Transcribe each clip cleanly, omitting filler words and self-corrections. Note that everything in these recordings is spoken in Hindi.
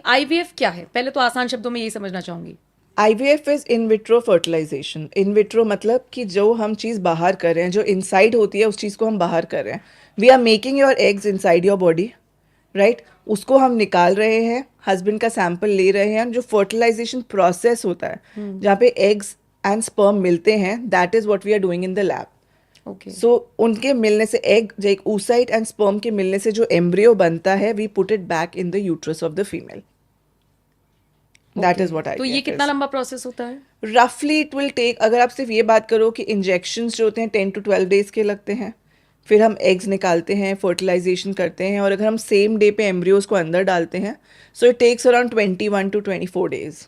आईवीएफ क्या है, पहले तो आसान शब्दों में यही समझना चाहूंगी। IVF is in vitro fertilisation. In vitro मतलब कि जो हम चीज़ बाहर कर रहे हैं, जो इनसाइड होती है उस चीज़ को हम बाहर कर रहे हैं। We are making your eggs inside your body, right. उसको हम निकाल रहे हैं, हस्बैंड का सैंपल ले रहे हैं। जो फर्टिलाइजेशन प्रोसेस होता है, जहाँ पे एग्स एंड स्पर्म मिलते हैं, that is what we are doing in the lab. Okay. So उनके मिलने से एग, जो एक oocyte एंड स्पर्म के मिलने से जो एम्ब्रियो बनता है, we put it back in the uterus of the female. That okay, is what तो ये IVF कितना इज। लंबा प्रोसेस होता है? रफली इट विल टेक, अगर आप सिर्फ ये बात करो कि इंजेक्शंस जो होते हैं 10 to 12 days के लगते हैं। फिर हम एग्स निकालते हैं, फर्टिलाइजेशन करते हैं, और अगर हम सेम डे पे एम्ब्रियोज को अंदर डालते हैं, so it takes around 21 to 24 days।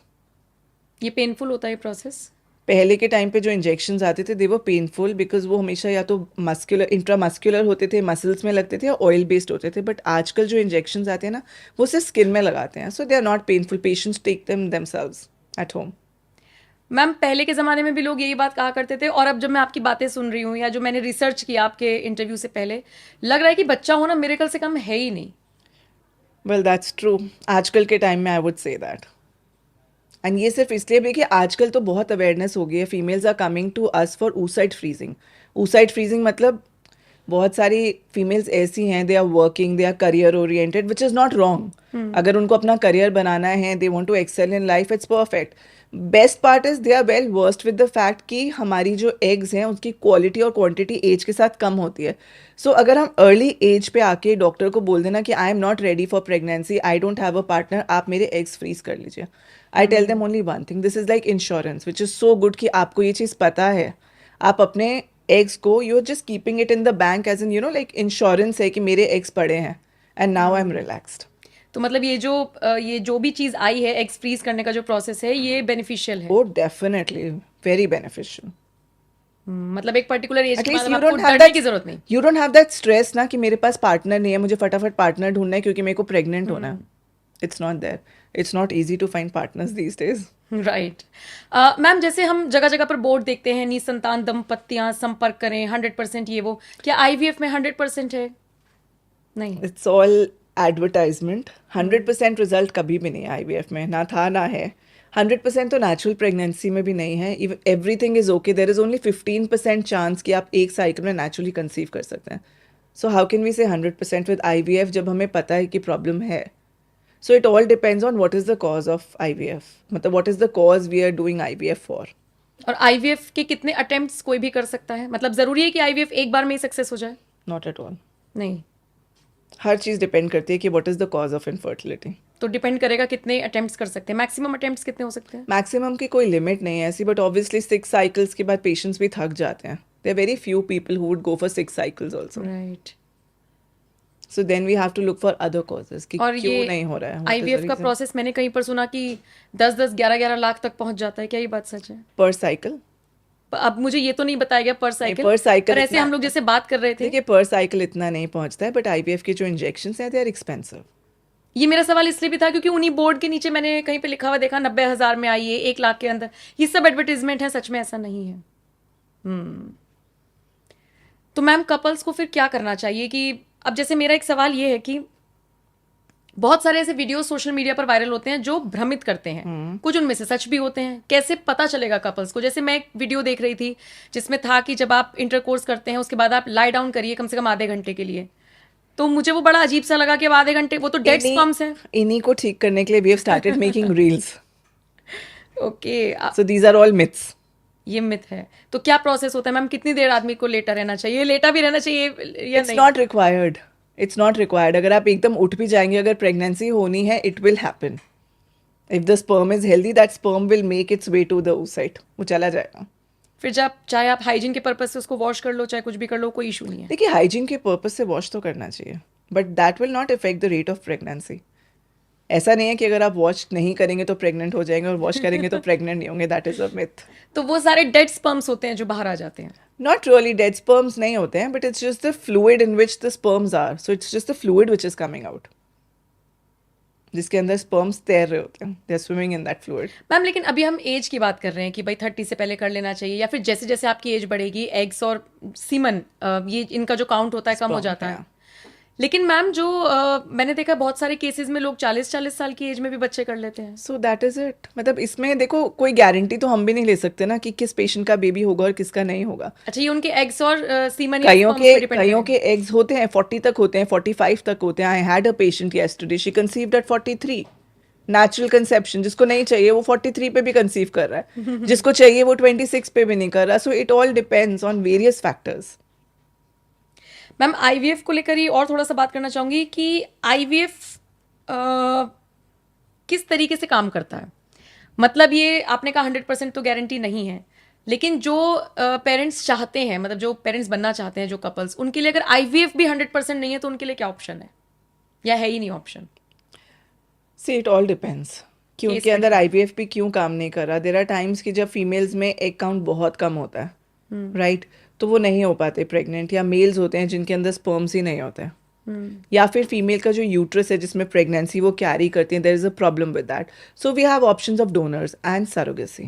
ये पेनफुल होता है प्रोसेस? पहले के टाइम पे जो इंजेक्शंस आते थे, दे वो पेनफुल बिकॉज वो हमेशा या तो मस्कुलर, इंट्रामस्कुलर होते थे, मसल्स में लगते थे, या ऑयल बेस्ड होते थे। बट आजकल जो इंजेक्शंस आते हैं ना, वो सिर्फ स्किन में लगाते हैं, so they are not painful. Patients take them themselves at home. Ma'am पहले के ज़माने में भी लोग यही बात कहा करते थे, और अब जब मैं आपकी बातें सुन रही हूँ या जो मैंने रिसर्च किया आपके इंटरव्यू से पहले, लग रहा है कि बच्चा होना मिरेकल से कम है ही नहीं। Well that's true. आजकल के टाइम में I would say that. And ये सिर्फ इसलिए भी कि आजकल तो बहुत अवेयरनेस हो गई है। Females are coming to us for oocyte freezing. oocyte freezing मतलब बहुत सारी फीमेल्स ऐसी हैं, they are working, they are career oriented, which is not wrong. अगर उनको अपना करियर बनाना है, they want to excel in life, it's perfect. Best part is they are well versed with the fact कि हमारी जो एग्स हैं उसकी क्वालिटी और क्वांटिटी एज के साथ कम होती है। सो अगर हम अर्ली एज पे आके डॉक्टर को बोल देना कि I am not ready for pregnancy, I don't have a partner, आप मेरे एग्स फ्रीज कर लीजिए। I tell them only one thing, this is like insurance which is so good कि आपको ये चीज़ पता है। आप अपने एग्स को, you are just keeping it in the bank as an, like insurance है कि मेरे एग्स पड़े हैं, and now I am relaxed. तो मतलब ये जो भी चीज़ आई है, एग्स फ्रीज करने का जो प्रोसेस है, ये बेनिफिशियल है। ओ डेफिनेटली, वेरी बेनिफिशियल। मतलब एक पर्टिकुलर एज के बाद एटलीस्ट अब यू आपको डोंट हैव डरने दैट, की जरूरत नहीं। You don't have that stress ना कि मेरे पास पार्टनर नहीं है, मुझे फटाफट पार्टनर ढूंढना है क्योंकि मेरे को प्रेग्नेंट होना है। It's not there. It's not easy to find partners these days. Right. Ma'am जैसे हम जगह जगह पर बोर्ड देखते हैं, निसंतान दंपतियां संपर्क करें 100%, ये वो, क्या आईवीएफ में 100% है? नहीं। It's all advertisement. 100% रिजल्ट कभी भी नहीं है IVF में, ना था ना है। 100% तो नेचुरल प्रेगनेंसी में भी नहीं है। Everything is okay, there is only 15% chance कि आप एक साइकिल में नेचुरली कंसीव कर सकते हैं। सो हाउ कैन वी से 100% विद IVF जब हमें पता है कि प्रॉब्लम है? So it all depends on what is the cause of IVF, मतलब what is the cause we are doing IVF for. और आईवीएफ के कितने अटेम्प्ट्स कोई भी कर सकता है? मतलब जरूरी है कि आईवीएफ एक बार में ही सक्सेस हो जाए? Not at all. नहीं। हर चीज़ डिपेंड करती है कि what is the cause of infertility. तो डिपेंड करेगा कितने अटेम्प्ट्स कर सकते हैं, मैक्सिमम अटेम्प्ट्स कितने हो सकते हैं? मैक्सिमम की कोई लिमिट नहीं है ऐसी, बट ऑब्वियसली 6 साइकिल्स के बाद पेशेंट्स भी थक जाते हैं। There very few people who would go for 6 cycles also. Right. So then we have to look for other causes कि और क्यों ये नहीं हो रहा है, व्हाट इज द आईवीएफ का रीजन। प्रोसेस मैंने कहीं पर सुना कि 10-10 11-11 लाख तक पहुंच जाता है, क्या ये बात सच है? पर साइकिल? अब मुझे ये तो नहीं बताया गया पर नहीं, साइकिल, पर पर साइकिल ऐसे इतना, हम लोग जैसे बात कर रहे थे। देखिए पर साइकिल इतना नहीं पहुंचता है, बट IVF के जो इंजेक्शन हैं दे आर एक्सपेंसिव। ये मेरा सवाल इसलिए भी था क्योंकि उन्हीं बोर्ड के नीचे मैंने कहीं पे लिखा हुआ देखा 90,000 में आई है, 1 लाख के अंदर। ये सब एडवर्टीजमेंट है, सच में ऐसा नहीं है। तो मैम कपल्स को फिर क्या करना चाहिए? कि अब जैसे मेरा एक सवाल ये है कि बहुत सारे ऐसे वीडियो सोशल मीडिया पर वायरल होते हैं जो भ्रमित करते हैं, कुछ उनमें से सच भी होते हैं। कैसे पता चलेगा कपल्स को? जैसे मैं एक वीडियो देख रही थी जिसमें था कि जब आप इंटरकोर्स करते हैं उसके बाद आप लाई डाउन करिए कम से कम आधे घंटे के लिए। तो मुझे वो बड़ा अजीब सा लगा कि अब आधे घंटे, वो तो डेड इन्हीं स्पर्म्स हैं। इन्हीं को ठीक करने के लिए we have started making reels. Okay. So these are all myths. ये मिथ है। तो क्या प्रोसेस होता है मैम? कितनी देर आदमी को लेटा रहना चाहिए, लेटा भी रहना चाहिए या इट्स नहीं? Not required. It's not required. अगर आप एकदम उठ भी जाएंगे, अगर प्रेगनेंसी होनी है, it will happen. If the sperm is healthy, that sperm will make its way to the oocyte, वो चला जाएगा। फिर जब चाहे आप हाइजीन के पर्पज से उसको वॉश कर लो, चाहे कुछ भी कर लो, कोई इशू नहीं है। देखिए हाइजीन के पर्पज से वॉश तो करना चाहिए, but that will not effect the rate of pregnancy. ऐसा नहीं है कि अगर आप वॉश नहीं करेंगे तो प्रेग्नेंट हो जाएंगे और वॉश करेंगे तो प्रेग्नेंट नहीं होंगे। That is a myth. तो वो सारे डेड स्पर्म्स होते हैं जो बाहर आ जाते हैं? नॉट रियली डेड स्पर्म्स नहीं होते हैं, but it's just the fluid in which the sperms are. So it's just the fluid which is coming out, जिसके अंदर स्पर्म्स तैर रहे होते हैं। They are swimming in that fluid. Ma'am लेकिन अभी हम एज की बात कर रहे हैं कि भाई 30 से पहले कर लेना चाहिए, या फिर जैसे जैसे आपकी एज बढ़ेगी एग्स और सीमन, ये इनका जो काउंट होता है कम हो Sperm, जाता है। yeah. लेकिन मैम जो मैंने देखा बहुत सारे केसेस में लोग 40-40 साल की एज में भी बच्चे कर लेते हैं। So that is it. मतलब इसमें देखो कोई गारंटी तो हम भी नहीं ले सकते ना कि किस पेशेंट का बेबी होगा और किसका नहीं होगा। अच्छा, ये उनके एग्स और सीमन या sperms पे डिपेंड कईयों करेगा। के एग्स होते हैं 40 तक होते हैं, 45 तक होते हैं। I had a patient yesterday, she conceived at 43, natural conception. जिसको नहीं चाहिए वो 43 पे भी कंसीव कर रहा है, जिसको चाहिए वो 26 पे भी नहीं कर रहा। सो it all depends on various factors. Ma'am IVF को लेकर ही और थोड़ा सा बात करना चाहूंगी कि आईवीएफ किस तरीके से काम करता है। मतलब ये आपने कहा 100% तो गारंटी नहीं है, लेकिन जो पेरेंट्स चाहते हैं, मतलब जो पेरेंट्स बनना चाहते हैं, जो कपल्स, उनके लिए अगर आईवीएफ भी 100% नहीं है तो उनके लिए क्या ऑप्शन है, या है ही नहीं option? See it all depends कि Case उनके अंदर आईवीएफ भी क्यों काम नहीं कर रहा। देर आर टाइम्स कि जब फीमेल्स में एग काउंट बहुत कम होता है, राइट, तो वो नहीं हो पाते प्रेग्नेंट। या मेल्स होते हैं जिनके अंदर स्पर्म्स ही नहीं होते, या फिर फीमेल का जो यूट्रस है जिसमें प्रेगनेंसी वो कैरी करती है, there is a problem with that. So we have options of donors and surrogacy.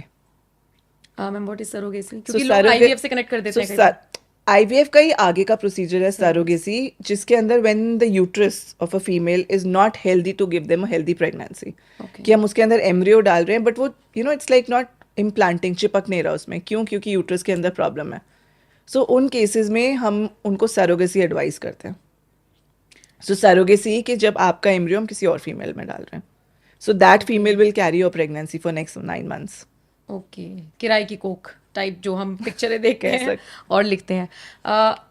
Ma'am what is surrogacy? क्योंकि लोग आईवीएफ से कनेक्ट कर देते हैं कई बार। आईवीएफ का ही आगे का प्रोसीजर है सरोगेसी, जिसके अंदर when the uterus of a female is not healthy to give them a healthy pregnancy, कि हम उसके अंदर एम्ब्रियो डाल रहे हैं बट वो इट्स लाइक नॉट इम्प्लांटिंग, चिपक नहीं रहा उसमें। क्यों? क्योंकि यूट्रस के अंदर प्रॉब्लम है। सो उन केसेस में हम उनको सरोगेसी एडवाइस करते हैं। सो सरोगेसी कि जब आपका एम्ब्रियो हम किसी और फीमेल में डाल रहे हैं, so that female will carry your pregnancy for next 9 months। Okay, किराए की कोख टाइप जो हम पिक्चरें देखते कह हैं और लिखते हैं।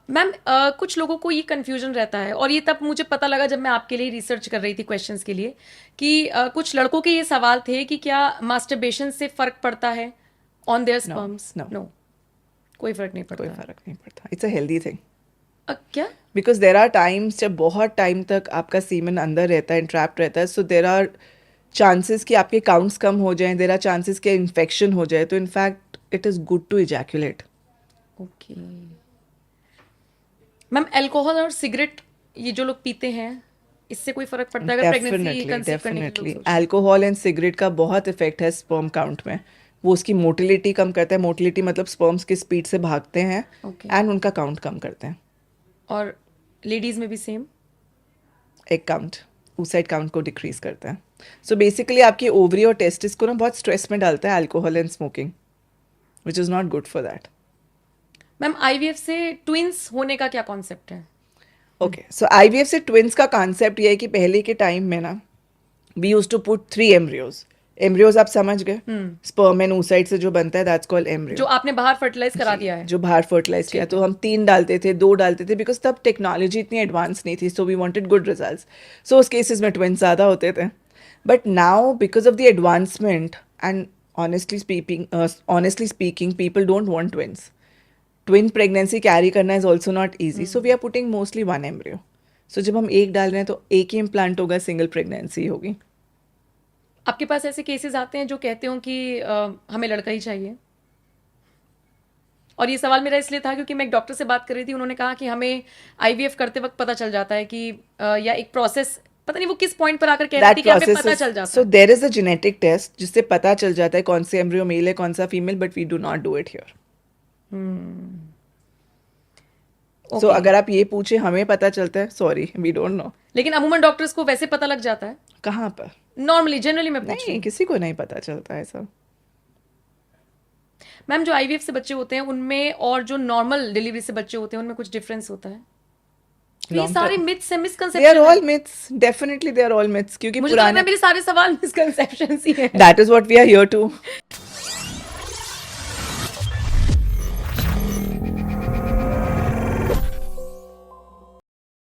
मैम कुछ लोगों को ये कंफ्यूजन रहता है, और ये तब मुझे पता लगा जब मैं आपके लिए रिसर्च कर रही थी क्वेश्चंस के लिए, कि कुछ लड़कों के ये सवाल थे कि क्या मास्टरबेशन से फर्क पड़ता है on their sperms? no. No, कोई फर्क नहीं पड़ता। कोई फर्क नहीं पड़ता। It's a healthy thing. क्या? बिकॉज देर आर टाइम्स जब बहुत टाइम तक आपका सीमन अंदर रहता है, इंट्रैप्ड रहता है, सो देर आर चांसेस कि आपके काउंट्स कम हो जाएं, देर आर चांसेस कि इन्फेक्शन हो जाए। तो in fact it is good to ejaculate. Okay ma'am, alcohol और सिगरेट ये जो लोग पीते हैं, इससे कोई फर्क पड़ता है अगर प्रेगनेंसी कंसीव करने के डेफिनेटली लोग? अल्कोहल एंड सिगरेट का बहुत इफेक्ट है स्पर्म काउंट में। वो उसकी मोटिलिटी कम करता है। मोटिलिटी मतलब स्पर्म्स की स्पीड से भागते हैं, Okay. एंड उनका काउंट कम करते हैं। और लेडीज में भी सेम? एक काउंट, oocyte काउंट को डिक्रीज करता है। सो बेसिकली आपकी ओवरी और टेस्टिस को ना बहुत स्ट्रेस में डालता है alcohol and smoking, which is not good for that. Ma'am IVF से ट्विंस होने का क्या कॉन्सेप्ट है? ओके, सो आईवीएफ से ट्विंस का कॉन्सेप्ट ये है कि पहले के टाइम में ना we used to put 3 embryos. Embryos आप समझ गए, स्पर्म एंड oocyte से जो बनता है, दैट्स कॉल्ड एम्ब्रियो। जो आपने बाहर फर्टिलाइज करा दिया है। जो बाहर फर्टिलाइज किया, तो हम 3 डालते थे, 2 डालते थे, बिकॉज तब टेक्नोलॉजी इतनी एडवांस नहीं थी, so we wanted good results. So उस केसेस में ट्विंस ज़्यादा होते थे। But now because of the advancement and honestly speaking people don't want twins. Twin pregnancy carry करना is also not easy, so we are putting mostly 1 embryo. So जब हम एक डाल रहे हैं तो एक ही इम्प्लांट होगा, सिंगल प्रेगनेंसी होगी। आपके पास ऐसे केसेस आते हैं जो कहते हो कि हमें लड़का ही चाहिए? और ये सवाल मेरा इसलिए था क्योंकि मैं एक डॉक्टर से बात कर रही थी, उन्होंने कहा कि हमें आईवीएफ करते वक्त पता चल जाता है कि या एक प्रोसेस, पता नहीं वो किस पॉइंट पर आकर कह रही थी कि हमें पता चल जाता सो है। There is a genetic test जिससे पता चल जाता है कौन से एम्ब्रियो मेल है, कौन सा female, but we do not do it here. So अगर आप ये पूछे हमें पता चलता है, सॉरी वी डोंट नो। लेकिन अमूमन डॉक्टर्स को वैसे पता लग जाता है? कहाँ पर? नॉर्मली, जनरली मैं पूछ रही नहीं, किसी को नहीं पता चलता है सर। मैम जो आईवीएफ से बच्चे होते हैं उनमें और जो नॉर्मल डिलीवरी से बच्चे होते हैं उनमें कुछ डिफरेंस होता है? तो ये सारे मिथ्स हैं, They are misconception all myths. Definitely they are all myths. क्योंकि मुझे तो लगता है पुराने मेरे सारे सवाल मिसकंसेप्शंस ही हैं। that is what we are here to